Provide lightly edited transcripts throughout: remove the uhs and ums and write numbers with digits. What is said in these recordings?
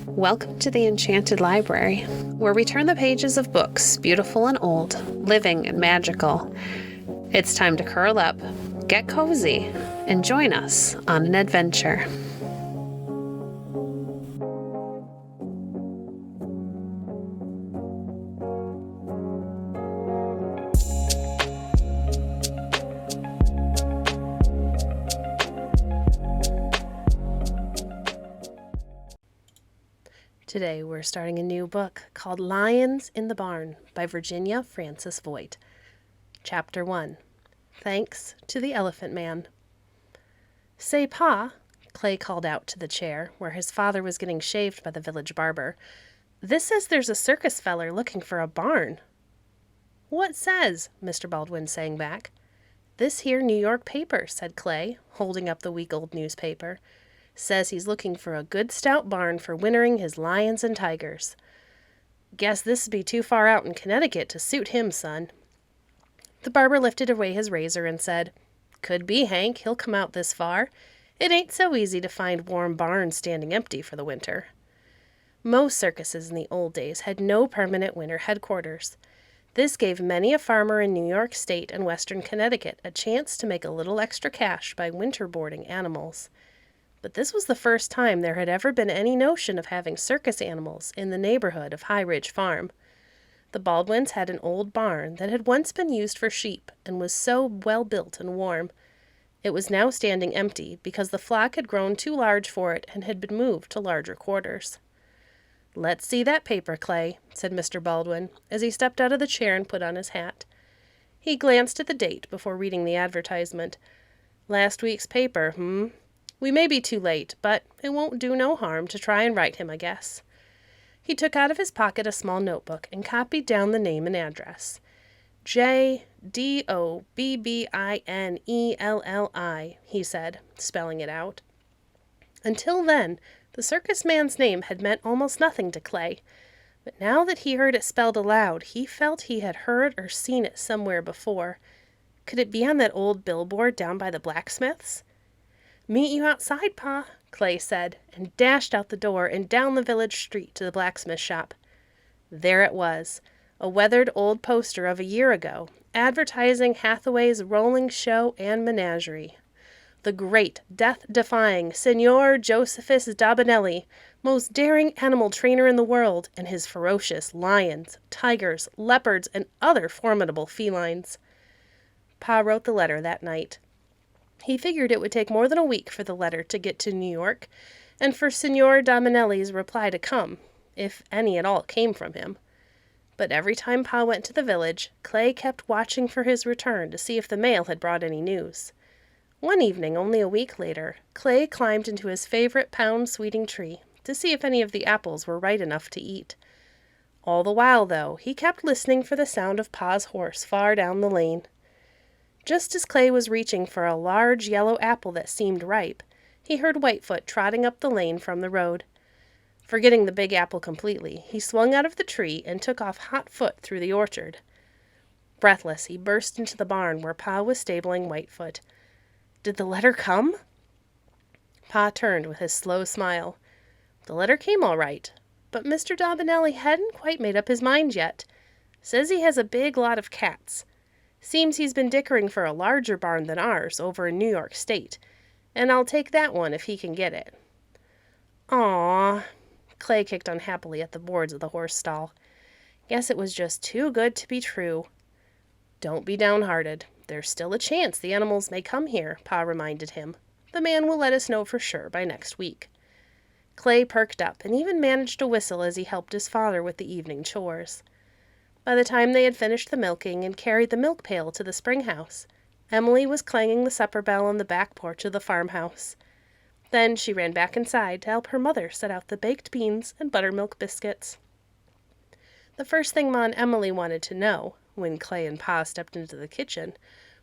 Welcome to the Enchanted Library, where we turn the pages of books, beautiful and old, living and magical. It's time to curl up, get cozy, and join us on an adventure. Today we're starting a new book called Lions in the Barn by Virginia Frances Voight. Chapter 1. Thanks to the Elephant Man. "Say, Pa," Clay called out to the chair, where his father was getting shaved by the village barber, "this says there's a circus feller looking for a barn." "What says?" Mr. Baldwin sang back. "This here New York paper," said Clay, holding up the week-old newspaper. "Says he's looking for a good stout barn for wintering his lions and tigers. Guess this'd be too far out in Connecticut to suit him, son." The barber lifted away his razor and said, "Could be, Hank. He'll come out this far. It ain't so easy to find warm barns standing empty for the winter." Most circuses in the old days had no permanent winter headquarters. This gave many a farmer in New York State and western Connecticut a chance to make a little extra cash by winter boarding animals. But this was the first time there had ever been any notion of having circus animals in the neighborhood of High Ridge Farm. The Baldwins had an old barn that had once been used for sheep and was so well built and warm. It was now standing empty because the flock had grown too large for it and had been moved to larger quarters. "Let's see that paper, Clay," said Mr. Baldwin, as he stepped out of the chair and put on his hat. He glanced at the date before reading the advertisement. "Last week's paper, We may be too late, but it won't do no harm to try and write him, I guess." He took out of his pocket a small notebook and copied down the name and address. "J-D-O-B-B-I-N-E-L-L-I," he said, spelling it out. Until then, the circus man's name had meant almost nothing to Clay, but now that he heard it spelled aloud, he felt he had heard or seen it somewhere before. Could it be on that old billboard down by the blacksmith's? "Meet you outside, Pa," Clay said, and dashed out the door and down the village street to the blacksmith shop. There it was, a weathered old poster of a year ago, advertising Hathaway's rolling show and menagerie. The great, death-defying Signor Josephus Dabanelli, most daring animal trainer in the world, and his ferocious lions, tigers, leopards, and other formidable felines. Pa wrote the letter that night. He figured it would take more than a week for the letter to get to New York, and for Signor Dabanelli's reply to come, if any at all came from him. But every time Pa went to the village, Clay kept watching for his return to see if the mail had brought any news. One evening, only a week later, Clay climbed into his favorite pound-sweeting tree to see if any of the apples were ripe enough to eat. All the while, though, he kept listening for the sound of Pa's horse far down the lane. Just as Clay was reaching for a large yellow apple that seemed ripe, he heard Whitefoot trotting up the lane from the road. Forgetting the big apple completely, he swung out of the tree and took off hot foot through the orchard. Breathless, he burst into the barn where Pa was stabling Whitefoot. Did the letter come? Pa turned with his slow smile. The letter came all right, but Mr. Dabanelli hadn't quite made up his mind yet. Says he has a big lot of cats. Seems he's been dickering for a larger barn than ours over in New York State, and I'll take that one if he can get it. Aw, Clay kicked unhappily at the boards of the horse stall. Guess it was just too good to be true. Don't be downhearted. There's still a chance the animals may come here, Pa reminded him. The man will let us know for sure by next week. Clay perked up and even managed to whistle as he helped his father with the evening chores. By the time they had finished the milking and carried the milk pail to the spring house, Emily was clanging the supper bell on the back porch of the farmhouse. Then she ran back inside to help her mother set out the baked beans and buttermilk biscuits. The first thing Ma and Emily wanted to know, when Clay and Pa stepped into the kitchen,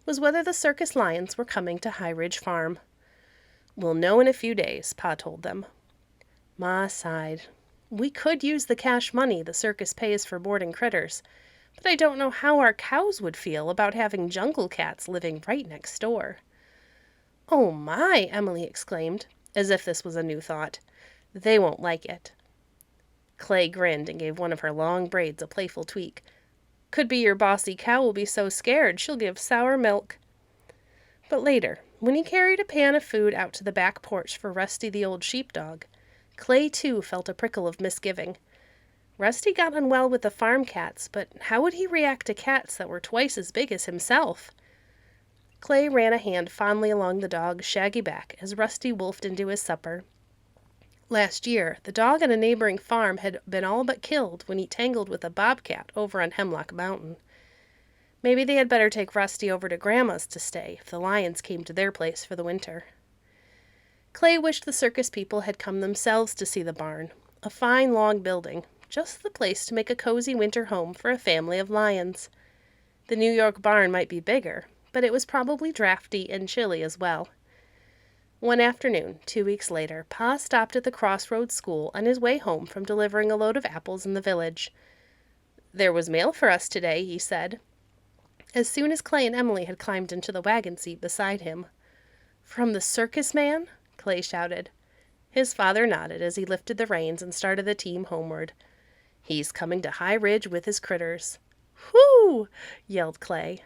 was whether the circus lions were coming to High Ridge Farm. "We'll know in a few days," Pa told them. Ma sighed. "We could use the cash money the circus pays for boarding critters, but I don't know how our cows would feel about having jungle cats living right next door." "Oh my!" Emily exclaimed, as if this was a new thought. "They won't like it." Clay grinned and gave one of her long braids a playful tweak. Could be your bossy cow will be so scared she'll give sour milk. But later, when he carried a pan of food out to the back porch for Rusty the old sheepdog, Clay too felt a prickle of misgiving. Rusty got on well with the farm cats, but how would he react to cats that were twice as big as himself? Clay ran a hand fondly along the dog's shaggy back as Rusty wolfed into his supper. Last year, the dog on a neighboring farm had been all but killed when he tangled with a bobcat over on Hemlock Mountain. Maybe they had better take Rusty over to Grandma's to stay if the lions came to their place for the winter. Clay wished the circus people had come themselves to see the barn, a fine log building, just the place to make a cozy winter home for a family of lions. The New York barn might be bigger, but it was probably drafty and chilly as well. One afternoon, 2 weeks later, Pa stopped at the Crossroads School on his way home from delivering a load of apples in the village. "There was mail for us today," he said, as soon as Clay and Emily had climbed into the wagon seat beside him. "From the circus man?" Clay shouted. His father nodded as he lifted the reins and started the team homeward. "He's coming to High Ridge with his critters." "Whoo!" yelled Clay.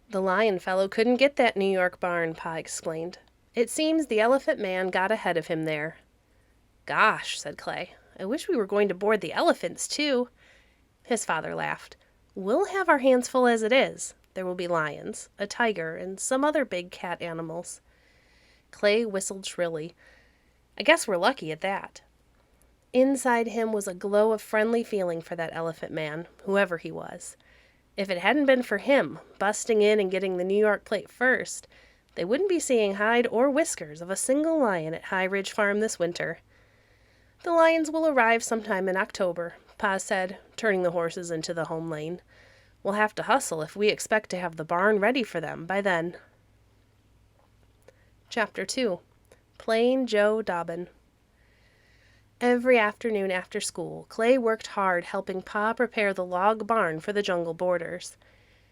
"The lion fellow couldn't get that New York barn," Pa explained. "It seems the elephant man got ahead of him there." "Gosh," said Clay, "I wish we were going to board the elephants, too." His father laughed. "We'll have our hands full as it is. There will be lions, a tiger, and some other big cat animals." Clay whistled shrilly. "I guess we're lucky at that." Inside him was a glow of friendly feeling for that elephant man, whoever he was. If it hadn't been for him, busting in and getting the New York plate first, they wouldn't be seeing hide or whiskers of a single lion at High Ridge Farm this winter. "The lions will arrive sometime in October," Pa said, turning the horses into the home lane. "We'll have to hustle if we expect to have the barn ready for them by then." Chapter 2. Plain Joe Dobbin. Every afternoon after school, Clay worked hard helping Pa prepare the log barn for the jungle boarders.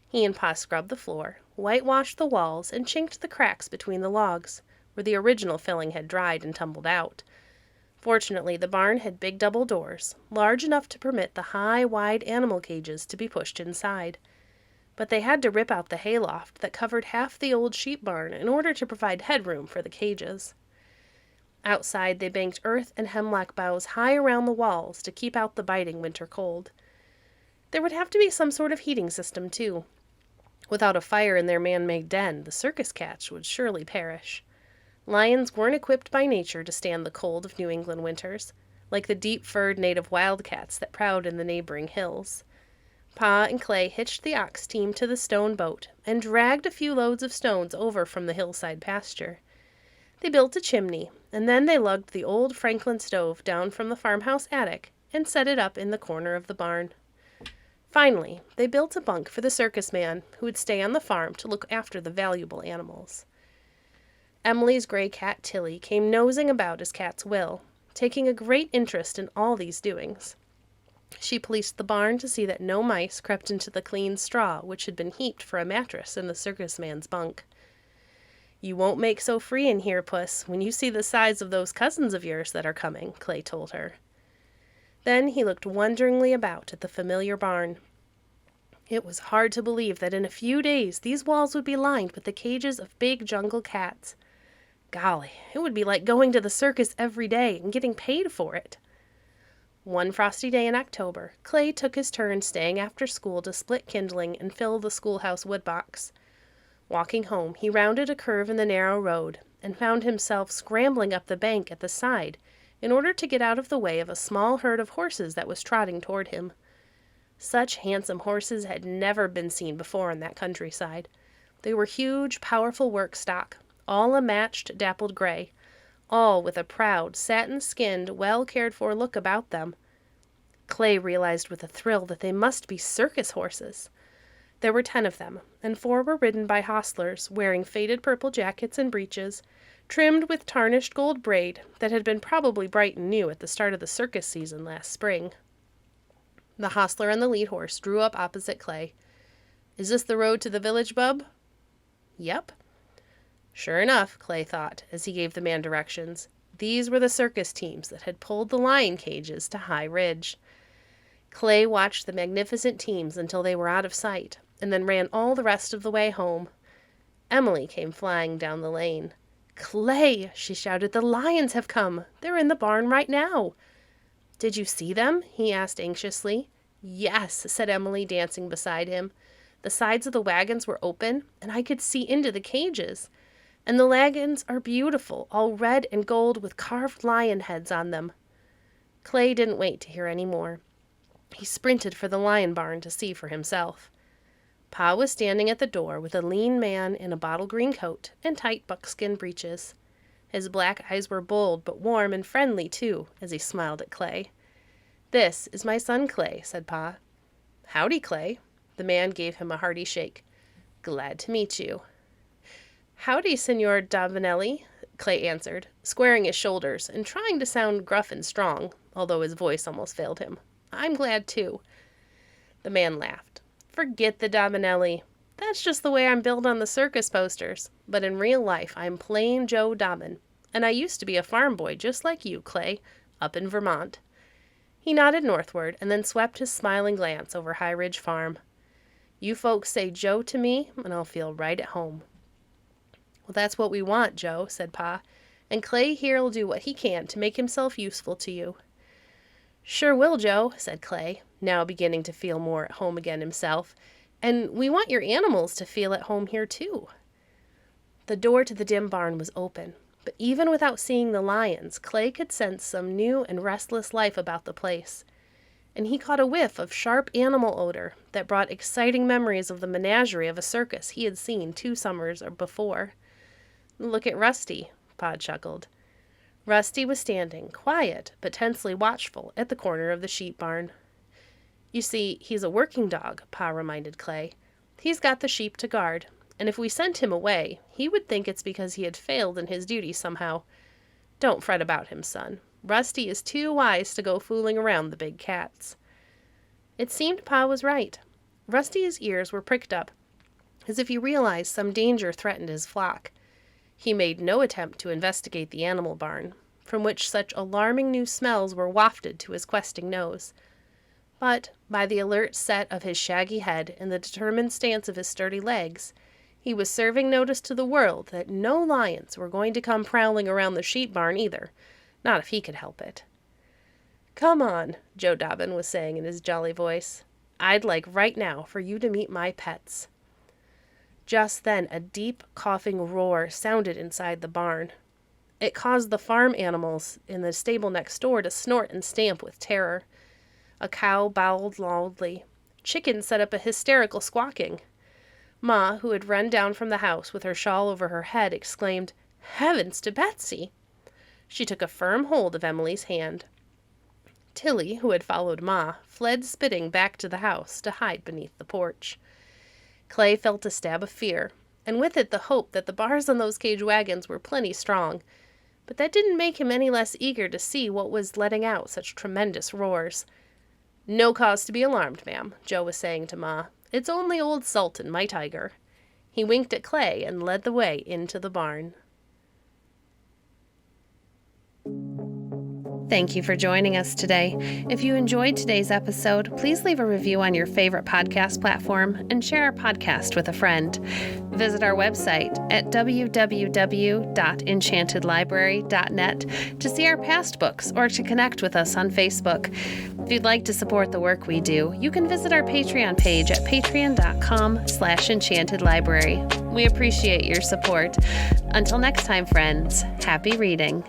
He and Pa scrubbed the floor, whitewashed the walls, and chinked the cracks between the logs, where the original filling had dried and tumbled out. Fortunately, the barn had big double doors, large enough to permit the high, wide animal cages to be pushed inside. But they had to rip out the hayloft that covered half the old sheep barn in order to provide headroom for the cages. Outside, they banked earth and hemlock boughs high around the walls to keep out the biting winter cold. There would have to be some sort of heating system, too. Without a fire in their man-made den, the circus cats would surely perish. Lions weren't equipped by nature to stand the cold of New England winters, like the deep-furred native wildcats that prowled in the neighboring hills. Pa and Clay hitched the ox team to the stone boat and dragged a few loads of stones over from the hillside pasture. They built a chimney, and then they lugged the old Franklin stove down from the farmhouse attic and set it up in the corner of the barn. Finally, they built a bunk for the circus man who would stay on the farm to look after the valuable animals. Emily's gray cat Tilly came nosing about as cats will, taking a great interest in all these doings. She policed the barn to see that no mice crept into the clean straw which had been heaped for a mattress in the circus man's bunk. "You won't make so free in here, Puss, when you see the size of those cousins of yours that are coming," Clay told her. Then he looked wonderingly about at the familiar barn. It was hard to believe that in a few days these walls would be lined with the cages of big jungle cats. Golly, it would be like going to the circus every day and getting paid for it. One frosty day in October, Clay took his turn staying after school to split kindling and fill the schoolhouse woodbox. Walking home, he rounded a curve in the narrow road and found himself scrambling up the bank at the side in order to get out of the way of a small herd of horses that was trotting toward him. Such handsome horses had never been seen before in that countryside. They were huge, powerful work stock, all a matched dappled gray, all with a proud, satin-skinned, well-cared-for look about them. Clay realized with a thrill that they must be circus horses. There were 10 of them, and 4 were ridden by hostlers wearing faded purple jackets and breeches, trimmed with tarnished gold braid that had been probably bright and new at the start of the circus season last spring. The hostler and the lead horse drew up opposite Clay. "Is this the road to the village, bub?" "Yep." Sure enough, Clay thought, as he gave the man directions. These were the circus teams that had pulled the lion cages to High Ridge. Clay watched the magnificent teams until they were out of sight, and then ran all the rest of the way home. Emily came flying down the lane. "Clay," she shouted, "the lions have come. They're in the barn right now." "Did you see them?" he asked anxiously. "Yes," said Emily, dancing beside him. "The sides of the wagons were open, and I could see into the cages. And the wagons are beautiful, all red and gold with carved lion heads on them." Clay didn't wait to hear any more. He sprinted for the lion barn to see for himself. Pa was standing at the door with a lean man in a bottle green coat and tight buckskin breeches. His black eyes were bold but warm and friendly, too, as he smiled at Clay. "This is my son Clay," said Pa. "Howdy, Clay." The man gave him a hearty shake. "Glad to meet you." "Howdy, Signor Davanelli," Clay answered, squaring his shoulders and trying to sound gruff and strong, although his voice almost failed him. "I'm glad, too." The man laughed. "Forget the Davanelli. That's just the way I'm billed on the circus posters. But in real life, I'm plain Joe Dobbin. And I used to be a farm boy just like you, Clay, up in Vermont." He nodded northward and then swept his smiling glance over High Ridge Farm. "You folks say Joe to me, and I'll feel right at home." "Well, that's what we want, Joe," said Pa. "And Clay here'll do what he can to make himself useful to you." "Sure will, Joe," said Clay, now beginning to feel more at home again himself. "And we want your animals to feel at home here, too." The door to the dim barn was open, but even without seeing the lions, Clay could sense some new and restless life about the place. And he caught a whiff of sharp animal odor that brought exciting memories of the menagerie of a circus he had seen 2 summers before. "Look at Rusty," Pa chuckled. Rusty was standing, quiet but tensely watchful, at the corner of the sheep barn. "You see, he's a working dog," Pa reminded Clay. "He's got the sheep to guard, and if we sent him away, he would think it's because he had failed in his duty somehow. Don't fret about him, son. Rusty is too wise to go fooling around the big cats." It seemed Pa was right. Rusty's ears were pricked up, as if he realized some danger threatened his flock. He made no attempt to investigate the animal barn, from which such alarming new smells were wafted to his questing nose. But, by the alert set of his shaggy head and the determined stance of his sturdy legs, he was serving notice to the world that no lions were going to come prowling around the sheep barn either, not if he could help it. "Come on," Joe Dobbin was saying in his jolly voice. "I'd like right now for you to meet my pets." Just then a deep, coughing roar sounded inside the barn. It caused the farm animals in the stable next door to snort and stamp with terror. A cow bowled loudly. Chickens set up a hysterical squawking. Ma, who had run down from the house with her shawl over her head, exclaimed, "Heavens to Betsy!" She took a firm hold of Emily's hand. Tilly, who had followed Ma, fled spitting back to the house to hide beneath the porch. Clay felt a stab of fear, and with it the hope that the bars on those cage wagons were plenty strong, but that didn't make him any less eager to see what was letting out such tremendous roars. "No cause to be alarmed, ma'am," Joe was saying to Ma. "It's only old Sultan, my tiger." He winked at Clay and led the way into the barn. Thank you for joining us today. If you enjoyed today's episode, please leave a review on your favorite podcast platform and share our podcast with a friend. Visit our website at www.enchantedlibrary.net to see our past books or to connect with us on Facebook. If you'd like to support the work we do, you can visit our Patreon page at patreon.com/enchantedlibrary. We appreciate your support. Until next time, friends, happy reading.